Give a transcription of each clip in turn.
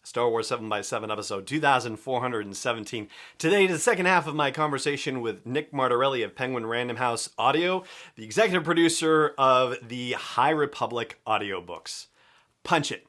Star Wars 7x7, episode 2417. Today is the second half of my conversation with Nick Martorelli of Penguin Random House Audio, the executive producer of the High Republic audiobooks. Punch it.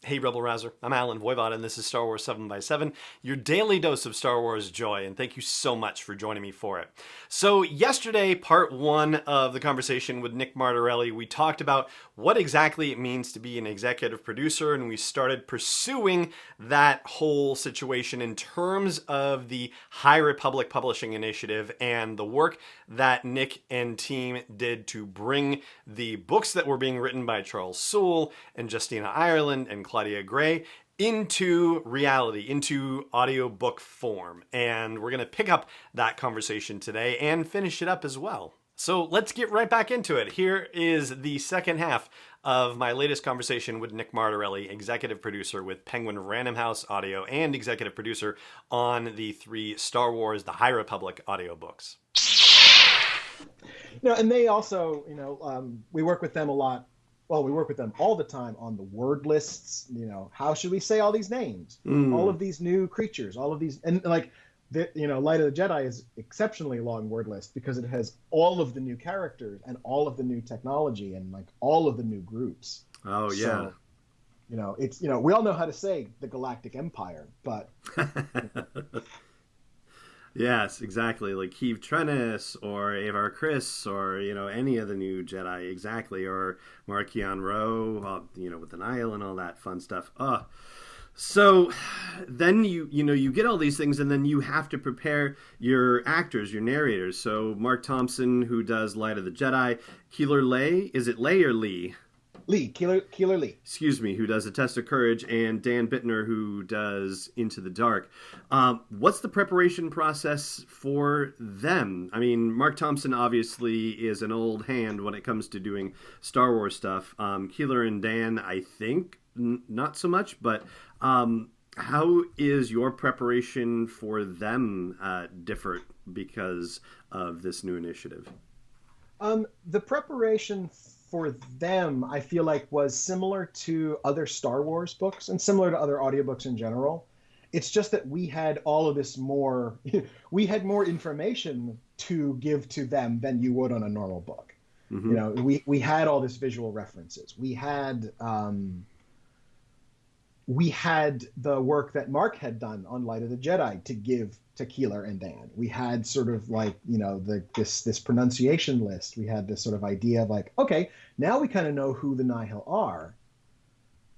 Hey Rebel Rouser, I'm Alan Voivod and this is Star Wars 7x7, your daily dose of Star Wars joy, and thank you so much for joining me for it. So yesterday, part one of the conversation with Nick Martorelli, we talked about what exactly it means to be an executive producer, and we started pursuing that whole situation in terms of the High Republic Publishing Initiative and the work that Nick and team did to bring the books that were being written by Charles Soule and Justina Ireland and Claudia Gray into reality, into audiobook form. And we're going to pick up that conversation today and finish it up as well. So let's get right back into it. Here is the second half of my latest conversation with Nick Martorelli, executive producer with Penguin Random House Audio and executive producer on the 3 Star Wars The High Republic audiobooks. And they also, we work with them a lot. Well, we work with them all the time on the word lists. How should we say all these names? All of these new creatures, all of these, and Light of the Jedi is exceptionally long word list because it has all of the new characters and all of the new technology and all of the new groups. Oh yeah. So, it's we all know how to say the Galactic Empire, but. Yes, exactly. Like Keeve Trennis or Avar Kriss or, any of the new Jedi, exactly. Or Marchion Ro, with an Isle and all that fun stuff. So then you get all these things and then you have to prepare your actors, your narrators. So Mark Thompson, who does Light of the Jedi, Keeler Lay, is it Lay or Lee? Keeler Lee. Excuse me, who does A Test of Courage, and Dan Bittner, who does Into the Dark. What's the preparation process for them? I mean, Mark Thompson obviously is an old hand when it comes to doing Star Wars stuff. Keeler and Dan, I think, not so much, but how is your preparation for them different because of this new initiative? The preparation for them, I feel like, was similar to other Star Wars books and similar to other audiobooks in general. It's just that we had all of this more, we had more information to give to them than you would on a normal book. Mm-hmm. We had all this visual references. We had the work that Mark had done on Light of the Jedi to give to Keeler and Dan. We had sort of this pronunciation list. We had this sort of idea of okay, now we kind of know who the Nihil are.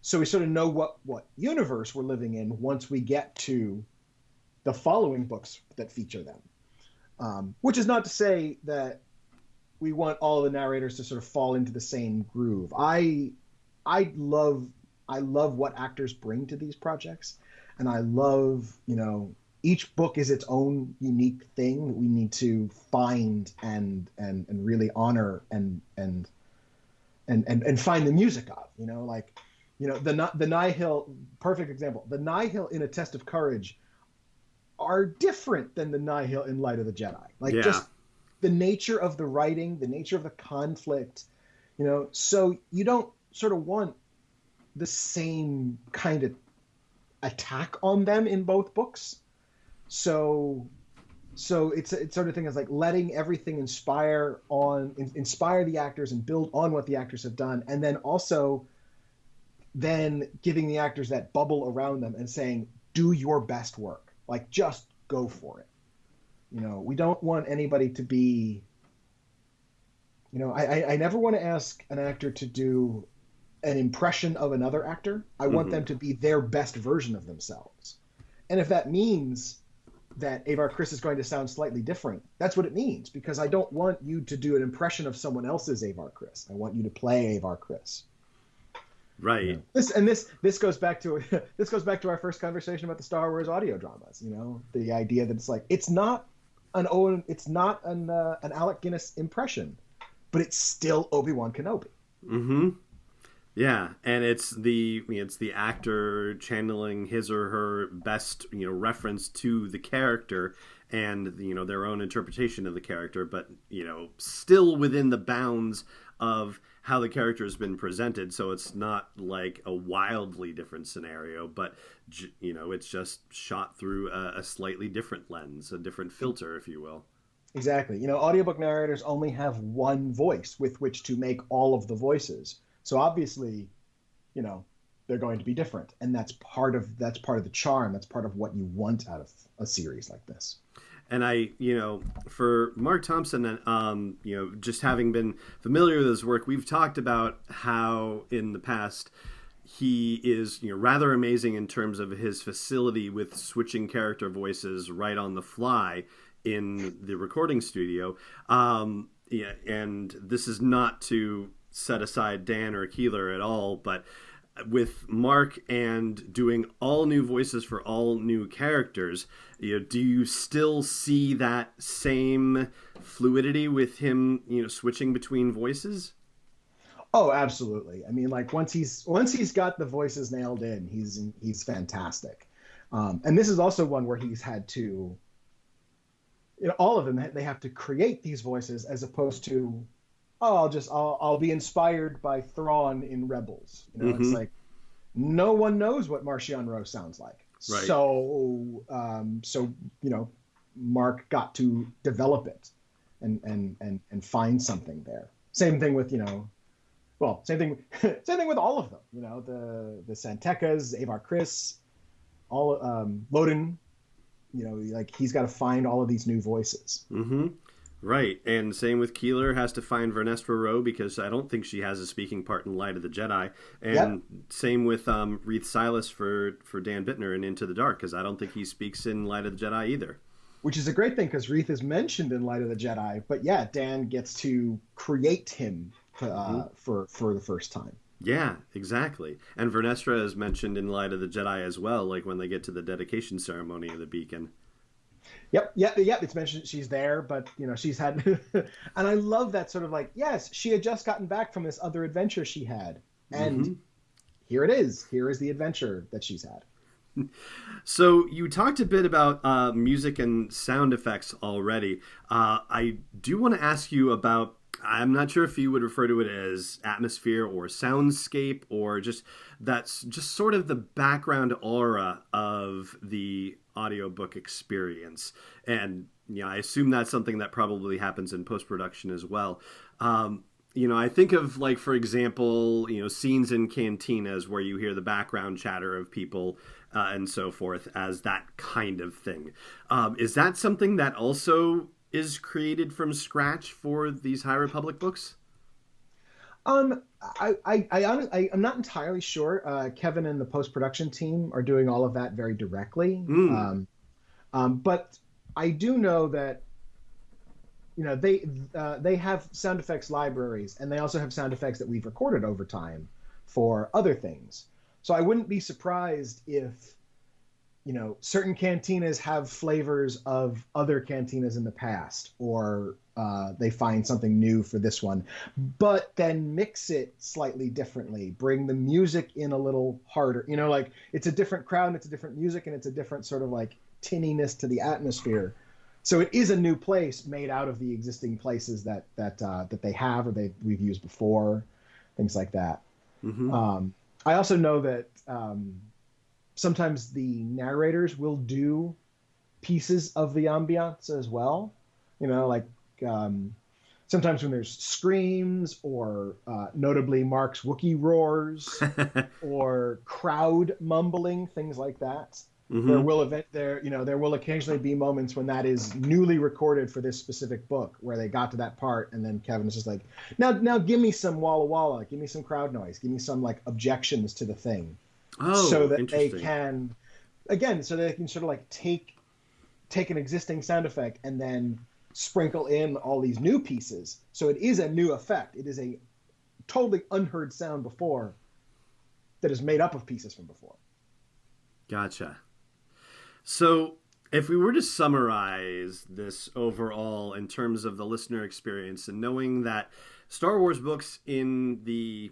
So we sort of know what universe we're living in once we get to the following books that feature them. Which is not to say that we want all the narrators to sort of fall into the same groove. I love what actors bring to these projects, and I love, each book is its own unique thing that we need to find and really honor and find the music of. The Nihil, perfect example. The Nihil in A Test of Courage are different than the Nihil in Light of the Jedi. Just the nature of the writing, the nature of the conflict. So you don't sort of want the same kind of attack on them in both books. So it's sort of thing is letting everything inspire the actors and build on what the actors have done, and then also giving the actors that bubble around them and saying, do your best work. Just go for it. We don't want anybody to be, I never want to ask an actor to do an impression of another actor. I want them to be their best version of themselves. And if that means that Avar Kriss is going to sound slightly different, that's what it means, because I don't want you to do an impression of someone else's Avar Kriss. I want you to play Avar Kriss. Right. This goes back to our first conversation about the Star Wars audio dramas. The idea that it's not an Alec Guinness impression, but it's still Obi-Wan Kenobi. Mm-hmm. Yeah, and it's the actor channeling his or her best reference to the character, and, their own interpretation of the character, but, still within the bounds of how the character has been presented. So it's not like a wildly different scenario, but, it's just shot through a slightly different lens, a different filter, if you will. Exactly. Audiobook narrators only have one voice with which to make all of the voices. So obviously, they're going to be different. And that's part of the charm. That's part of what you want out of a series like this. And for Mark Thompson, just having been familiar with his work, we've talked about how in the past he is, rather amazing in terms of his facility with switching character voices right on the fly in the recording studio. And this is not to set aside Dan or Keeler at all, but with Mark and doing all new voices for all new characters, do you still see that same fluidity with him, switching between voices? Oh, absolutely. I mean, like once he's got the voices nailed in, he's fantastic. And this is also one where he's had to, all of them, they have to create these voices as opposed to, I'll be inspired by Thrawn in Rebels. It's like no one knows what Marchion Ro sounds like. Right. So Mark got to develop it and find something there. Same thing with same thing with all of them. The Santekas, Avar Kriss, all Loden. Like he's got to find all of these new voices. Mm-hmm. Right, and same with Keeler, has to find Vernestra Rowe because I don't think she has a speaking part in Light of the Jedi. And same with Reith Silas for Dan Bittner in Into the Dark, because I don't think he speaks in Light of the Jedi either. Which is a great thing, because Reith is mentioned in Light of the Jedi, but Dan gets to create him for the first time. Yeah, exactly. And Vernestra is mentioned in Light of the Jedi as well, like when they get to the dedication ceremony of the beacon. Yep. It's mentioned she's there, but she's had, and I love that sort of like, yes, she had just gotten back from this other adventure she had, and here it is. Here is the adventure that she's had. So you talked a bit about music and sound effects already. I do want to ask you about, I'm not sure if you would refer to it as atmosphere or soundscape, or that's just sort of the background aura of the audiobook experience. And, I assume that's something that probably happens in post-production as well. I think of, like, for example, scenes in cantinas where you hear the background chatter of people and so forth as that kind of thing. Is that something that also is created from scratch for these High Republic books? I'm not entirely sure. Kevin and the post-production team are doing all of that very directly. But I do know that they have sound effects libraries, and they also have sound effects that we've recorded over time for other things. So I wouldn't be surprised if certain cantinas have flavors of other cantinas in the past, or they find something new for this one, but then mix it slightly differently, bring the music in a little harder, like it's a different crowd and it's a different music and it's a different sort of like tinniness to the atmosphere. So it is a new place made out of the existing places that they have, or we've used before, things like that. I also know that sometimes the narrators will do pieces of the ambiance as well. Like sometimes when there's screams or notably Mark's Wookiee roars or crowd mumbling, things like that. There will occasionally be moments when that is newly recorded for this specific book, where they got to that part and then Kevin is just like, now give me some Walla Walla, give me some crowd noise, give me some like objections to the thing. So that they can sort of like take an existing sound effect and then sprinkle in all these new pieces. So it is a new effect. It is a totally unheard sound before that is made up of pieces from before. Gotcha. So if we were to summarize this overall in terms of the listener experience, and knowing that Star Wars books in the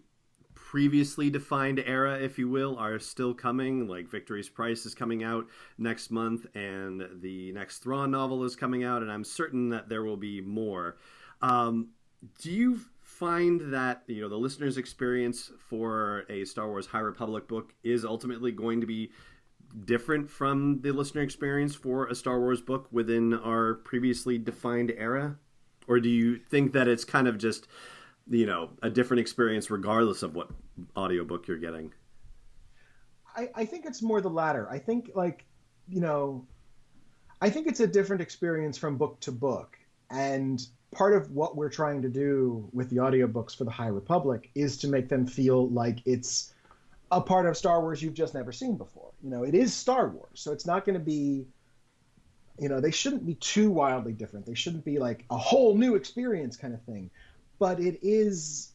previously defined era, if you will, are still coming. Like Victory's Price is coming out next month, and the next Thrawn novel is coming out, and I'm certain that there will be more. Do you find that the listener's experience for a Star Wars High Republic book is ultimately going to be different from the listener experience for a Star Wars book within our previously defined era? Or do you think that it's kind of just, a different experience regardless of what audiobook you're getting? I think it's more the latter. I think I think it's a different experience from book to book. And part of what we're trying to do with the audiobooks for the High Republic is to make them feel like it's a part of Star Wars you've just never seen before. It is Star Wars, so it's not going to be, they shouldn't be too wildly different. They shouldn't be like a whole new experience kind of thing. But it is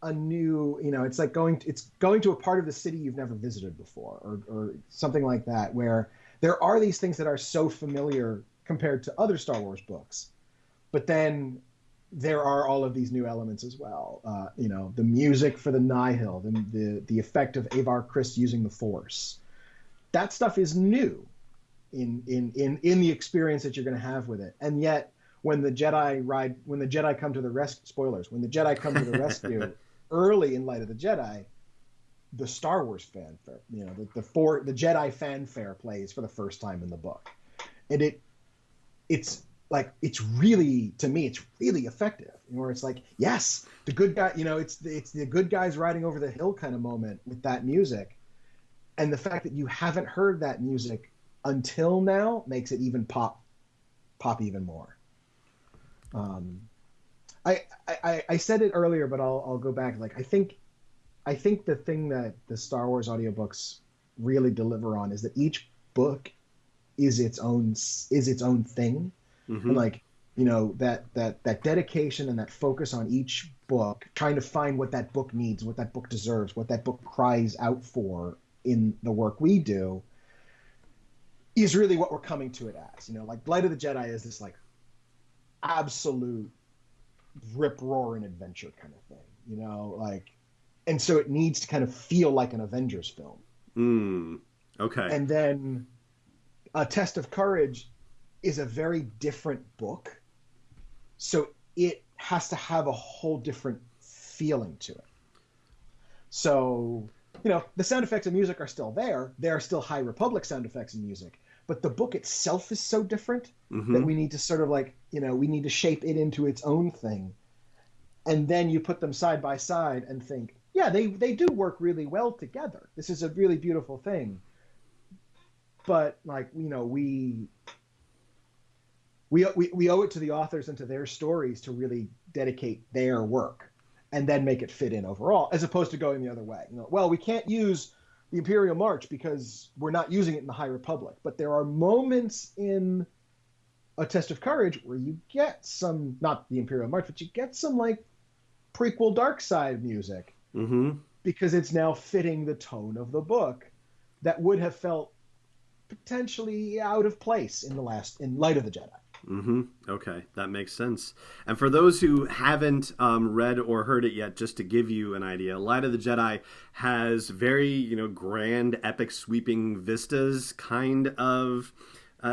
a new, it's like going to a part of the city you've never visited before, or something like that, where there are these things that are so familiar compared to other Star Wars books. But then there are all of these new elements as well. The music for the Nihil, the effect of Avar Kriss using the Force. That stuff is new in the experience that you're going to have with it. And yet, when the Jedi come to the rescue, spoilers, when the Jedi come to the rescue early in Light of the Jedi, the Star Wars fanfare, the Jedi fanfare plays for the first time in the book. And it's really, to me, it's really effective. Where it's like, yes, the good guy, it's the good guys riding over the hill kind of moment with that music. And the fact that you haven't heard that music until now makes it even pop even more. I said it earlier, but I'll go back. Like, I think the thing that the Star Wars audiobooks really deliver on is that each book is its own thing. Mm-hmm. And that dedication and that focus on each book, trying to find what that book needs, what that book deserves, what that book cries out for in the work we do, is really what we're coming to it as. Like Light of the Jedi is this like absolute rip-roaring adventure kind of thing, and so it needs to kind of feel like an Avengers film. Okay. And then A Test of Courage is a very different book, so it has to have a whole different feeling to it. So, the sound effects and music are still there. There are still High Republic sound effects and music, but the book itself is so different that we need to sort of we need to shape it into its own thing. And then you put them side by side and think, yeah, they do work really well together. This is a really beautiful thing. But we owe it to the authors and to their stories to really dedicate their work and then make it fit in overall, as opposed to going the other way. Well, we can't use the Imperial March because we're not using it in the High Republic. But there are moments in A Test of Courage where you get some, not the Imperial March, but you get some prequel dark side music, because it's now fitting the tone of the book that would have felt potentially out of place in Light of the Jedi. Okay, that makes sense. And for those who haven't read or heard it yet, just to give you an idea, Light of the Jedi has very, grand, epic, sweeping vistas kind of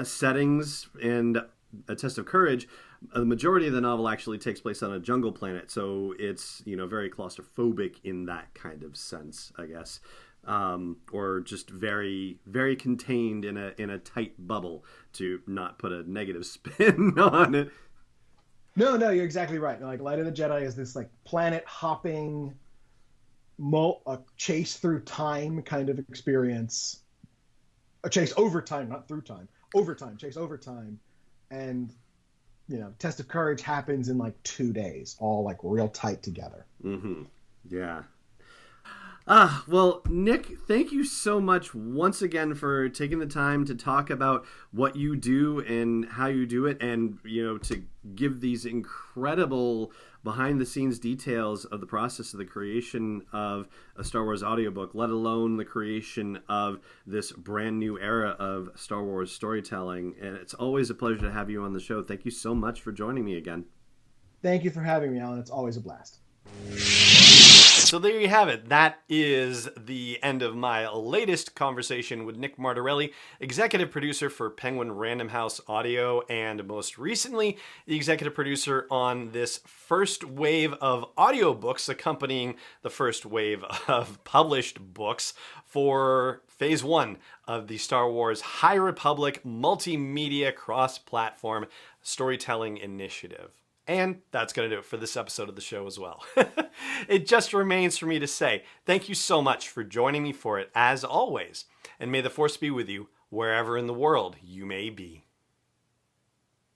settings. And A Test of Courage, the majority of the novel actually takes place on a jungle planet, so it's, very claustrophobic in that kind of sense, I guess. Or just very, very contained in a tight bubble, to not put a negative spin on it. No, you're exactly right. Light of the Jedi is this planet hopping, a chase through time kind of experience. A chase over time, not through time. Over time, chase over time, and Test of Courage happens in 2 days, all real tight together. Yeah. Well, Nick, thank you so much once again for taking the time to talk about what you do and how you do it, and, to give these incredible behind-the-scenes details of the process of the creation of a Star Wars audiobook, let alone the creation of this brand new era of Star Wars storytelling. And it's always a pleasure to have you on the show. Thank you so much for joining me again. Thank you for having me, Alan. It's always a blast. So there you have it. That is the end of my latest conversation with Nick Martorelli, executive producer for Penguin Random House Audio, and most recently, the executive producer on this first wave of audiobooks accompanying the first wave of published books for Phase 1 of the Star Wars High Republic multimedia cross-platform storytelling initiative. And that's going to do it for this episode of the show as well. It just remains for me to say thank you so much for joining me for it, as always. And may the Force be with you wherever in the world you may be.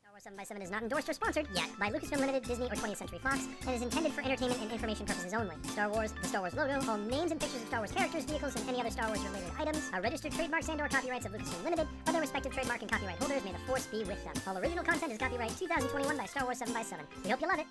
Star Wars 7x7 is not endorsed or sponsored yet by Lucasfilm Limited, Disney, or 20th Century Fox, and is intended for entertainment and information purposes only. Star Wars, the Star Wars logo, all names and pictures of Star Wars characters, vehicles, and any other Star Wars-related items are registered trademarks and/or copyrights of Lucasfilm Limited, or their respective trademark and copyright holders. May the Force be with them. All original content is copyright 2021 by Star Wars 7x7. We hope you love it.